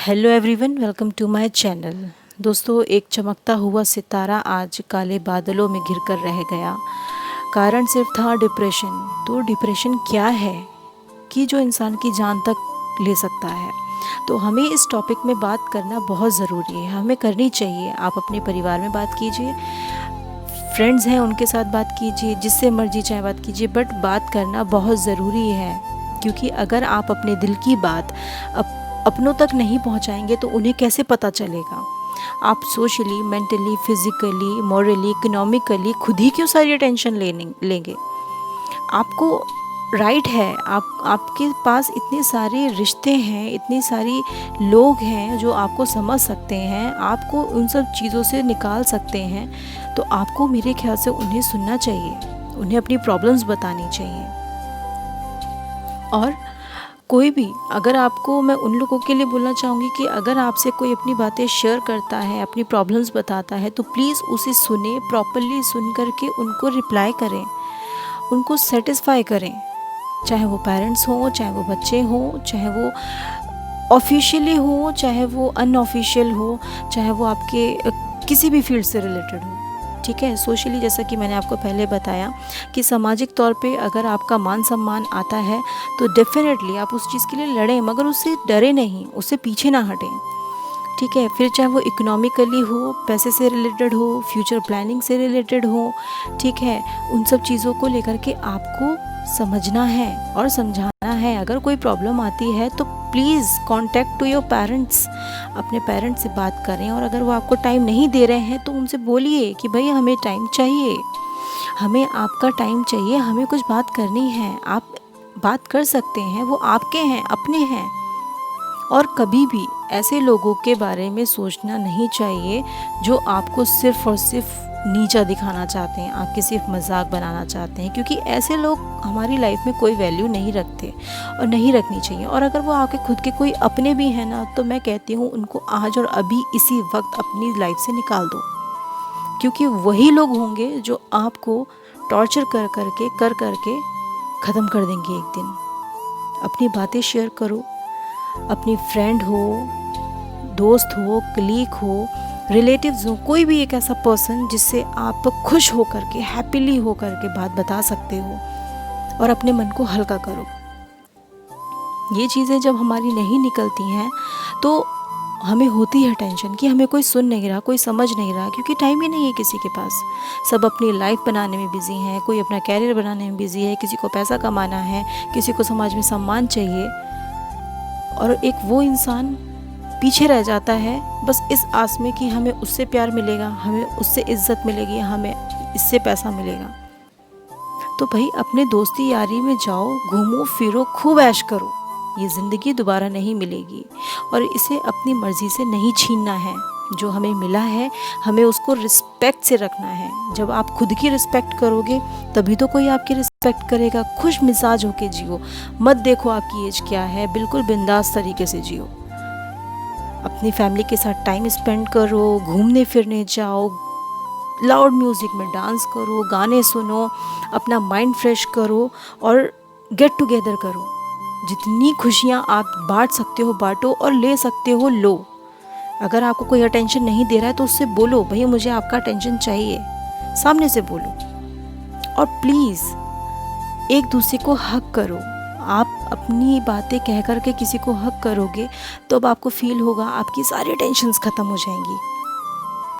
Hello everyone, welcome to my channel. दोस्तों, एक चमकता हुआ सितारा आज काले बादलों में घिरकर रह गया। कारण सिर्फ था डिप्रेशन। तो डिप्रेशन क्या है कि जो इंसान की जान तक ले सकता है। तो हमें इस टॉपिक में बात करना बहुत ज़रूरी है, हमें करनी चाहिए। आप अपने परिवार में बात कीजिए, फ्रेंड्स हैं उनके साथ बात कीजिए, जिससे मर्जी चाहे बात कीजिए, बट बात करना बहुत ज़रूरी है। क्योंकि अगर आप अपने दिल की बात अपनों तक नहीं पहुंचाएंगे तो उन्हें कैसे पता चलेगा। आप socially, mentally, physically, morally, economically खुद ही क्यों सारी टेंशन लेंगे। आपको राइट है, आपके पास इतने सारे रिश्ते हैं, इतनी सारी लोग हैं जो आपको समझ सकते हैं, आपको उन सब चीज़ों से निकाल सकते हैं। तो आपको मेरे ख्याल से उन्हें सुनना चाहिए, उन्हें अपनी प्रॉब्लम्स बतानी चाहिए। और कोई भी, अगर आपको, मैं उन लोगों के लिए बोलना चाहूँगी कि अगर आपसे कोई अपनी बातें शेयर करता है, अपनी प्रॉब्लम्स बताता है, तो प्लीज़ उसे सुने, प्रॉपरली सुन करके उनको रिप्लाई करें, उनको सेटिस्फाई करें। चाहे वो पेरेंट्स हों, चाहे वो बच्चे हों, चाहे वो ऑफिशियली हो, चाहे वो अनऑफिशियल हो, चाहे वो आपके किसी भी फील्ड से रिलेटेड हो। ठीक है, सोशली, जैसा कि मैंने आपको पहले बताया कि सामाजिक तौर पे अगर आपका मान सम्मान आता है तो डेफिनेटली आप उस चीज़ के लिए लड़ें, मगर उससे डरे नहीं, उससे पीछे ना हटें। ठीक है, फिर चाहे वो इकोनॉमिकली हो, पैसे से रिलेटेड हो, फ्यूचर प्लानिंग से रिलेटेड हो, ठीक है, उन सब चीज़ों को लेकर के आपको समझना है और समझाना है। अगर कोई प्रॉब्लम आती है तो please contact to your parents, अपने पेरेंट्स से बात करें। और अगर वो आपको टाइम नहीं दे रहे हैं तो उनसे बोलिए कि भाई हमें टाइम चाहिए, हमें आपका टाइम चाहिए, हमें कुछ बात करनी है। आप बात कर सकते हैं, वो आपके हैं, अपने हैं। और कभी भी ऐसे लोगों के बारे में सोचना नहीं चाहिए जो आपको सिर्फ़ और सिर्फ नीचा दिखाना चाहते हैं, आपके सिर्फ मजाक बनाना चाहते हैं। क्योंकि ऐसे लोग हमारी लाइफ में कोई वैल्यू नहीं रखते और नहीं रखनी चाहिए। और अगर वो आपके खुद के कोई अपने भी हैं ना, तो मैं कहती हूँ उनको आज और अभी इसी वक्त अपनी लाइफ से निकाल दो। क्योंकि वही लोग होंगे जो आपको टॉर्चर कर करके ख़त्म कर देंगे एक दिन। अपनी बातें शेयर करो, अपनी फ्रेंड हो, दोस्त हो, कलीग हो, रिलेटिव्स हो, कोई भी एक ऐसा पर्सन जिससे आप खुश हो करके, हैप्पीली हो करके बात बता सकते हो और अपने मन को हल्का करो। ये चीज़ें जब हमारी नहीं निकलती हैं तो हमें होती है टेंशन कि हमें कोई सुन नहीं रहा, कोई समझ नहीं रहा, क्योंकि टाइम ही नहीं है किसी के पास। सब अपनी लाइफ बनाने में बिज़ी हैं, कोई अपना कैरियर बनाने में बिज़ी है, किसी को पैसा कमाना है, किसी को समाज में सम्मान चाहिए। और एक वो इंसान पीछे रह जाता है बस इस आस में कि हमें उससे प्यार मिलेगा, हमें उससे इज्जत मिलेगी, हमें इससे पैसा मिलेगा। तो भाई अपने दोस्ती यारी में जाओ, घूमो फिरो, खूब ऐश करो। ये ज़िंदगी दोबारा नहीं मिलेगी और इसे अपनी मर्ज़ी से नहीं छीनना है। जो हमें मिला है हमें उसको रिस्पेक्ट से रखना है। जब आप खुद की रिस्पेक्ट करोगे तभी तो कोई आपकी रिस्पेक्ट करेगा। खुश मिजाज होके जियो, मत देखो आपकी एज क्या है, बिल्कुल बिंदास तरीके से जियो। अपनी फैमिली के साथ टाइम स्पेंड करो, घूमने फिरने जाओ, लाउड म्यूज़िक में डांस करो, गाने सुनो, अपना माइंड फ्रेश करो और गेट टुगेदर करो। जितनी खुशियाँ आप बांट सकते हो बांटो और ले सकते हो लो। अगर आपको कोई अटेंशन नहीं दे रहा है तो उससे बोलो, भैया मुझे आपका अटेंशन चाहिए, सामने से बोलो। और प्लीज़ एक दूसरे को हक करो। आप अपनी बातें कह कर के किसी को हक करोगे तो अब आपको फील होगा आपकी सारी टेंशन्स ख़त्म हो जाएंगी।